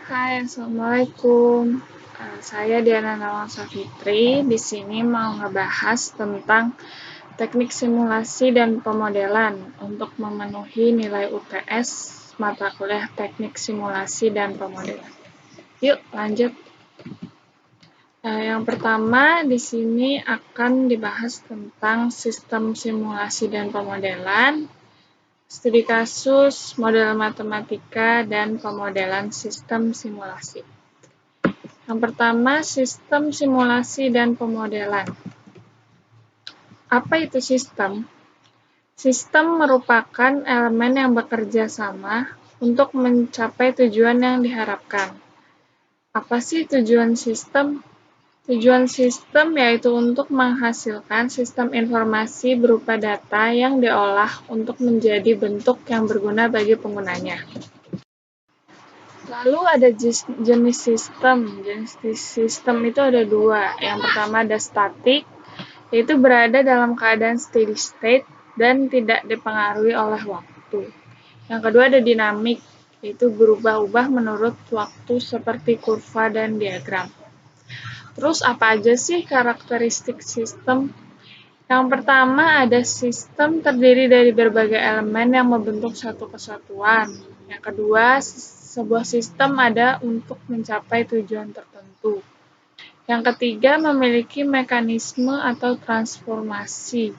Hai, Assalamualaikum. Saya Diana Nawangsa Fitri. Di sini mau ngebahas tentang teknik simulasi dan pemodelan untuk memenuhi nilai UTS mata kuliah teknik simulasi dan pemodelan. Yuk, lanjut. Yang pertama, di sini akan dibahas tentang sistem simulasi dan pemodelan, studi kasus, model matematika, dan pemodelan sistem simulasi. Yang pertama, sistem simulasi dan pemodelan. Apa itu sistem? Sistem merupakan elemen yang bekerja sama untuk mencapai tujuan yang diharapkan. Apa sih tujuan sistem? Tujuan sistem yaitu untuk menghasilkan sistem informasi berupa data yang diolah untuk menjadi bentuk yang berguna bagi penggunanya. Lalu ada jenis sistem. Jenis sistem itu ada dua. Yang pertama ada statik, yaitu berada dalam keadaan steady state dan tidak dipengaruhi oleh waktu. Yang kedua ada dinamik, yaitu berubah-ubah menurut waktu seperti kurva dan diagram. Terus apa aja sih karakteristik sistem? Yang pertama ada sistem terdiri dari berbagai elemen yang membentuk satu kesatuan. Yang kedua, sebuah sistem ada untuk mencapai tujuan tertentu. Yang ketiga, memiliki mekanisme atau transformasi.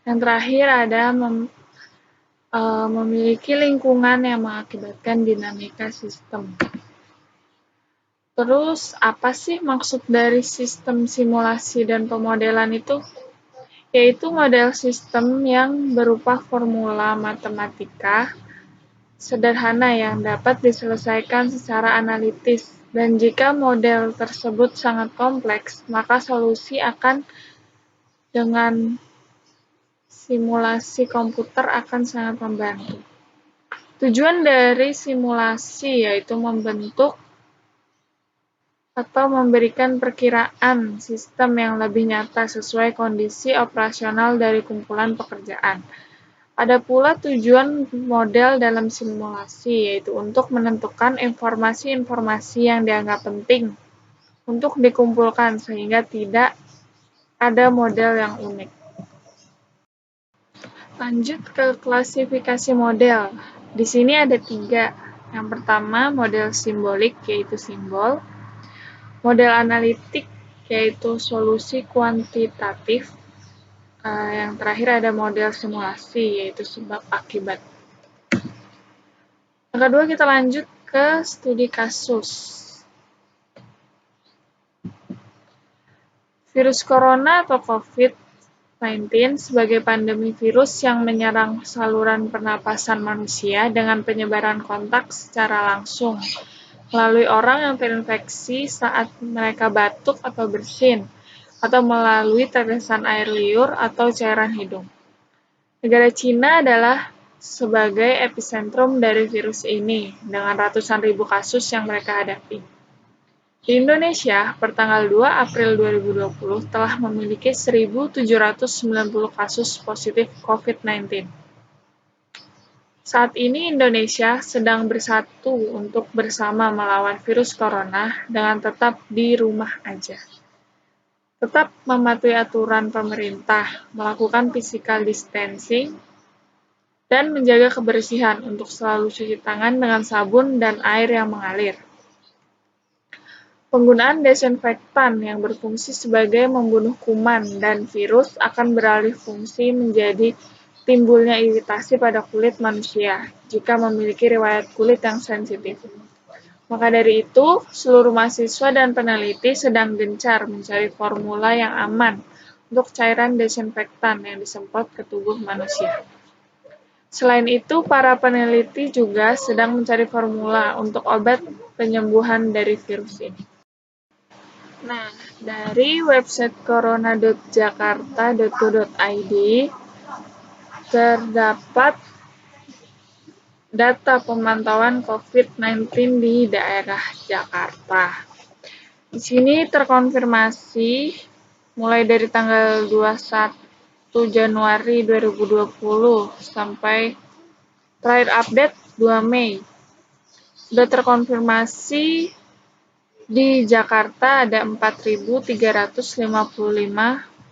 Yang terakhir ada memiliki lingkungan yang mengakibatkan dinamika sistem. Terus, apa sih maksud dari sistem simulasi dan pemodelan itu? Yaitu model sistem yang berupa formula matematika sederhana yang dapat diselesaikan secara analitis, dan jika model tersebut sangat kompleks, maka solusi akan dengan simulasi komputer akan sangat membantu. Tujuan dari simulasi yaitu membentuk atau memberikan perkiraan sistem yang lebih nyata sesuai kondisi operasional dari kumpulan pekerjaan. Ada pula tujuan model dalam simulasi, yaitu untuk menentukan informasi-informasi yang dianggap penting untuk dikumpulkan sehingga tidak ada model yang unik. Lanjut ke klasifikasi model. Di sini ada 3. Yang pertama, model simbolik, yaitu simbol. Model analitik, yaitu solusi kuantitatif. Yang terakhir ada model simulasi, yaitu sebab akibat. Yang kedua kita lanjut ke studi kasus. Virus corona atau COVID-19 sebagai pandemi virus yang menyerang saluran pernapasan manusia dengan penyebaran kontak secara langsung melalui orang yang terinfeksi saat mereka batuk atau bersin, atau melalui tetesan air liur atau cairan hidung. Negara Cina adalah sebagai epicentrum dari virus ini, dengan ratusan ribu kasus yang mereka hadapi. Di Indonesia, pertanggal 2 April 2020 telah memiliki 1.790 kasus positif COVID-19. Saat ini Indonesia sedang bersatu untuk bersama melawan virus corona dengan tetap di rumah aja. Tetap mematuhi aturan pemerintah, melakukan physical distancing, dan menjaga kebersihan untuk selalu cuci tangan dengan sabun dan air yang mengalir. Penggunaan desinfektan yang berfungsi sebagai membunuh kuman dan virus akan beralih fungsi menjadi timbulnya iritasi pada kulit manusia jika memiliki riwayat kulit yang sensitif. Maka dari itu, seluruh mahasiswa dan peneliti sedang gencar mencari formula yang aman untuk cairan desinfektan yang disemprot ke tubuh manusia. Selain itu, para peneliti juga sedang mencari formula untuk obat penyembuhan dari virus ini. Nah, dari website corona.jakarta.go.id terdapat data pemantauan COVID-19 di daerah Jakarta. Di sini terkonfirmasi mulai dari tanggal 21 Januari 2020 sampai terakhir update 2 Mei. Sudah terkonfirmasi di Jakarta ada 4.355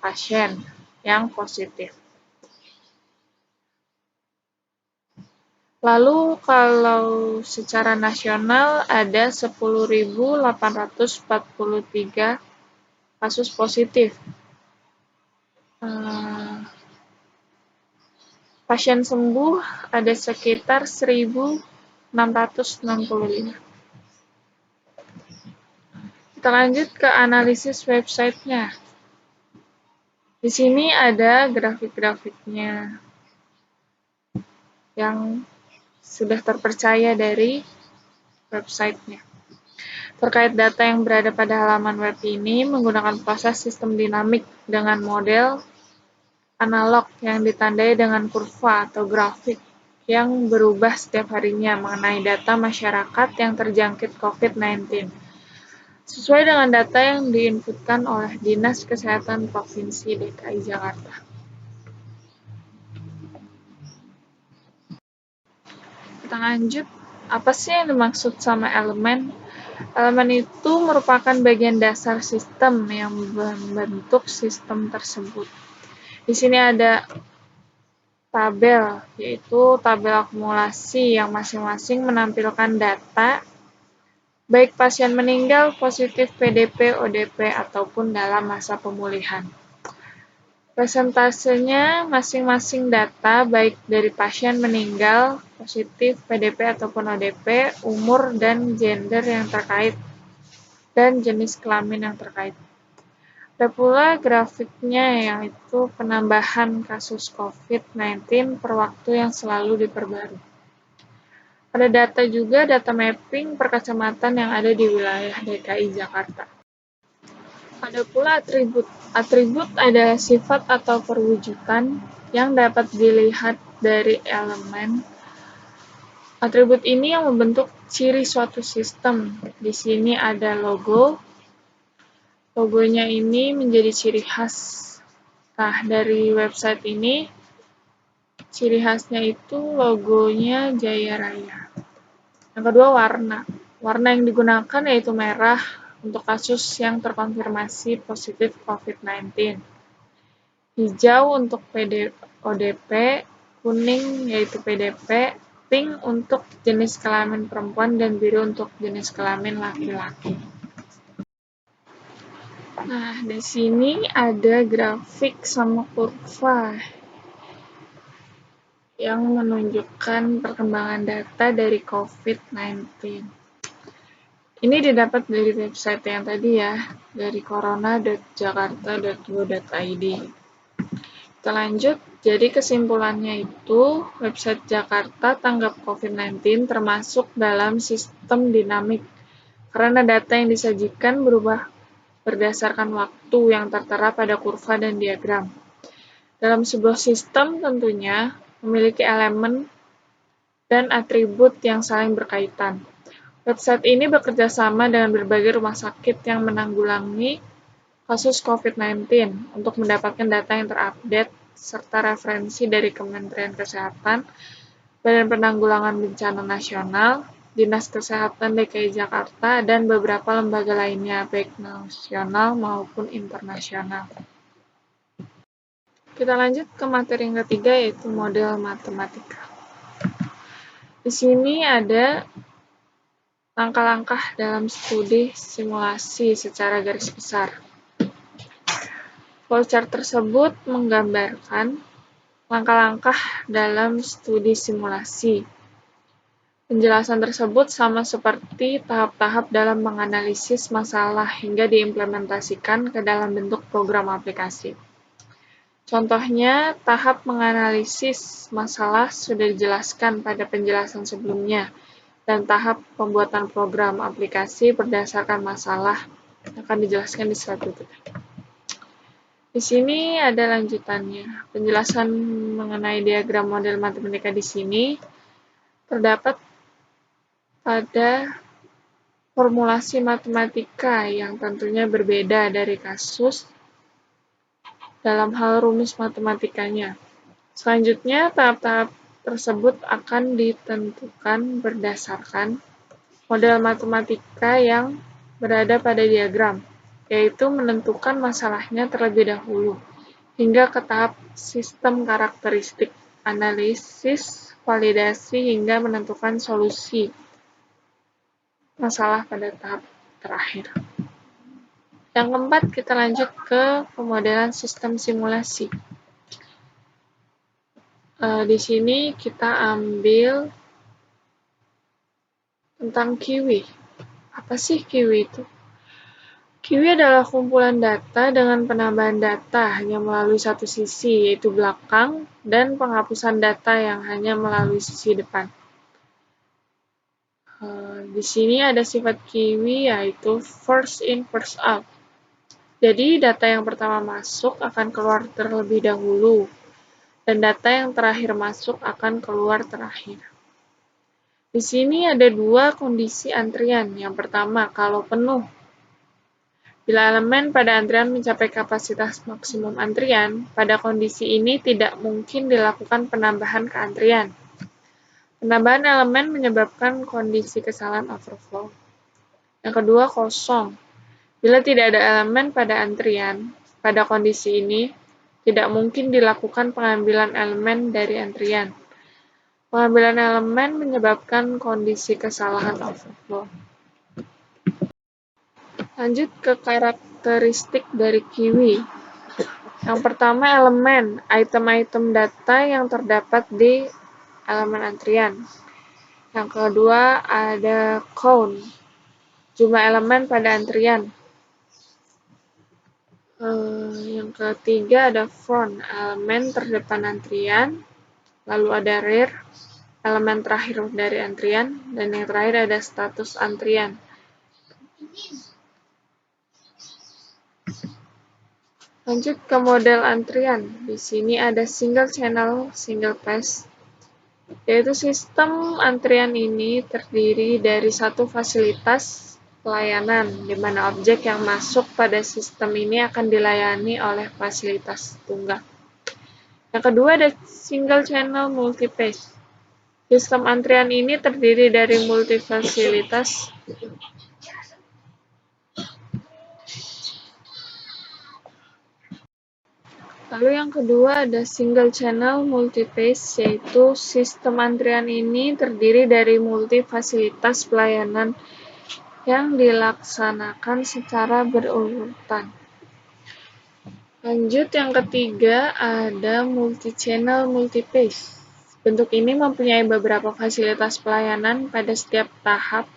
pasien yang positif. Lalu kalau secara nasional ada 10.843 kasus positif. Pasien sembuh ada sekitar 1.665. Kita lanjut ke analisis websitenya. Di sini ada grafik-grafiknya yang sudah terpercaya dari websitenya. Terkait data yang berada pada halaman web ini menggunakan proses sistem dinamik dengan model analog yang ditandai dengan kurva atau grafik yang berubah setiap harinya mengenai data masyarakat yang terjangkit COVID-19. Sesuai dengan data yang diinputkan oleh Dinas Kesehatan Provinsi DKI Jakarta. Kita lanjut, apa sih yang dimaksud sama elemen? Elemen itu merupakan bagian dasar sistem yang membentuk sistem tersebut. Di sini ada tabel, yaitu tabel akumulasi yang masing-masing menampilkan data baik pasien meninggal, positif PDP, ODP, ataupun dalam masa pemulihan. Persentasenya masing-masing data baik dari pasien meninggal, positif, PDP, ataupun ODP, umur dan gender yang terkait, dan jenis kelamin yang terkait. Ada pula grafiknya yaitu penambahan kasus COVID-19 per waktu yang selalu diperbarui. Ada data juga, data mapping per kecamatan yang ada di wilayah DKI Jakarta. Ada pula atribut. Atribut adalah sifat atau perwujudan yang dapat dilihat dari elemen. Atribut ini yang membentuk ciri suatu sistem. Di sini ada logo. Logonya ini menjadi ciri khas. Nah, dari website ini, ciri khasnya itu logonya Jaya Raya. Yang kedua, warna. Warna yang digunakan yaitu merah untuk kasus yang terkonfirmasi positif COVID-19. Hijau untuk ODP, kuning yaitu PDP, pink untuk jenis kelamin perempuan, dan biru untuk jenis kelamin laki-laki. Nah, di sini ada grafik sama kurva yang menunjukkan perkembangan data dari COVID-19. Ini didapat dari website yang tadi ya, dari corona.jakarta.go.id. Kita lanjut, jadi kesimpulannya itu, website Jakarta Tanggap COVID-19 termasuk dalam sistem dinamik, karena data yang disajikan berubah berdasarkan waktu yang tertera pada kurva dan diagram. Dalam sebuah sistem tentunya memiliki elemen dan atribut yang saling berkaitan. Website ini bekerja sama dengan berbagai rumah sakit yang menanggulangi kasus COVID-19 untuk mendapatkan data yang terupdate serta referensi dari Kementerian Kesehatan, Badan Penanggulangan Bencana Nasional, Dinas Kesehatan DKI Jakarta, dan beberapa lembaga lainnya, baik nasional maupun internasional. Kita lanjut ke materi yang ketiga, yaitu model matematika. Di sini ada langkah-langkah dalam studi simulasi secara garis besar. Flowchart tersebut menggambarkan langkah-langkah dalam studi simulasi. Penjelasan tersebut sama seperti tahap-tahap dalam menganalisis masalah hingga diimplementasikan ke dalam bentuk program aplikasi. Contohnya, tahap menganalisis masalah sudah dijelaskan pada penjelasan sebelumnya, dan tahap pembuatan program aplikasi berdasarkan masalah akan dijelaskan di slide berikutnya. Di sini ada lanjutannya. Penjelasan mengenai diagram model matematika di sini terdapat pada formulasi matematika yang tentunya berbeda dari kasus dalam hal rumus matematikanya. Selanjutnya, tahap-tahap tersebut akan ditentukan berdasarkan model matematika yang berada pada diagram, yaitu menentukan masalahnya terlebih dahulu, hingga ke tahap sistem karakteristik, analisis, validasi, hingga menentukan solusi masalah pada tahap terakhir. Yang keempat, kita lanjut ke pemodelan sistem simulasi. Di sini kita ambil tentang Kiwi. Apa sih Kiwi itu? Kiwi adalah kumpulan data dengan penambahan data hanya melalui satu sisi, yaitu belakang, dan penghapusan data yang hanya melalui sisi depan. Di sini ada sifat Kiwi yaitu first in, first out. Jadi, data yang pertama masuk akan keluar terlebih dahulu, dan data yang terakhir masuk akan keluar terakhir. Di sini ada dua kondisi antrian. Yang pertama, kalau penuh. Bila elemen pada antrian mencapai kapasitas maksimum antrian, pada kondisi ini tidak mungkin dilakukan penambahan ke antrian. Penambahan elemen menyebabkan kondisi kesalahan overflow. Yang kedua, kosong. Bila tidak ada elemen pada antrian, pada kondisi ini tidak mungkin dilakukan pengambilan elemen dari antrian. Pengambilan elemen menyebabkan kondisi kesalahan overflow. Lanjut ke karakteristik dari Kiwi. Yang pertama, elemen, item-item data yang terdapat di elemen antrian. Yang kedua, ada count, jumlah elemen pada antrian. Yang ketiga ada front, elemen terdepan antrian. Lalu ada rear, elemen terakhir dari antrian. Dan yang terakhir ada status antrian. Lanjut ke model antrian. Di sini ada single channel, single pass, yaitu sistem antrian ini terdiri dari satu fasilitas pelayanan, di mana objek yang masuk pada sistem ini akan dilayani oleh fasilitas tunggal. Yang kedua ada single channel multi-pass. Sistem antrian ini terdiri dari multi fasilitas Lalu yang kedua ada single channel multi-pass, yaitu sistem antrian ini terdiri dari multi fasilitas pelayanan yang dilaksanakan secara berurutan. Lanjut yang ketiga ada multi-channel multi-pass. Bentuk ini mempunyai beberapa fasilitas pelayanan pada setiap tahap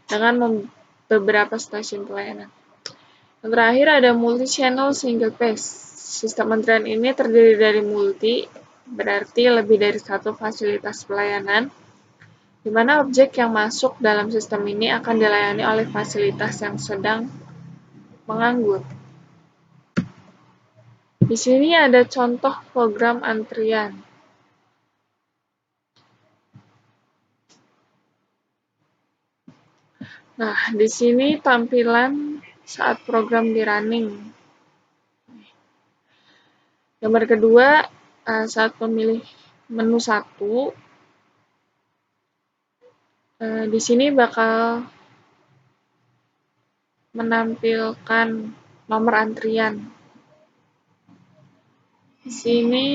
dengan beberapa stasiun pelayanan. Yang terakhir ada multi-channel single pass. Sistem antrian ini terdiri dari multi, berarti lebih dari satu fasilitas pelayanan, di mana objek yang masuk dalam sistem ini akan dilayani oleh fasilitas yang sedang menganggur. Di sini ada contoh program antrian. Nah, di sini tampilan saat program di running. Gambar kedua, saat memilih menu 1, di sini bakal menampilkan nomor antrian. Di sini,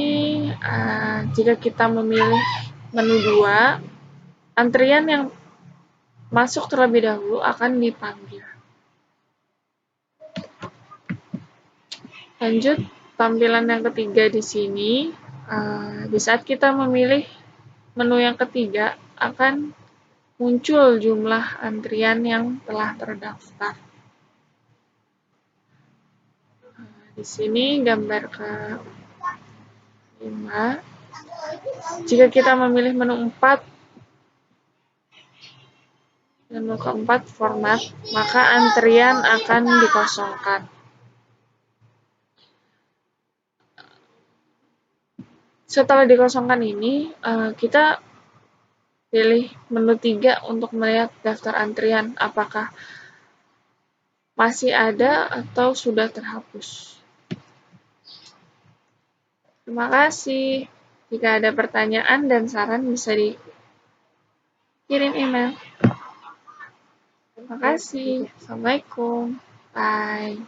jika kita memilih menu 2, antrian yang masuk terlebih dahulu akan dipanggil. Lanjut, tampilan yang ketiga di sini, di saat kita memilih menu yang ketiga, akan muncul jumlah antrian yang telah terdaftar. Di sini gambar ke-5. Jika kita memilih menu 4, menu keempat format, maka antrian akan dikosongkan. Setelah dikosongkan ini, kita pilih menu 3 untuk melihat daftar antrian apakah masih ada atau sudah terhapus. Terima kasih. Jika ada pertanyaan dan saran bisa dikirim email. Terima kasih. Assalamualaikum. Bye.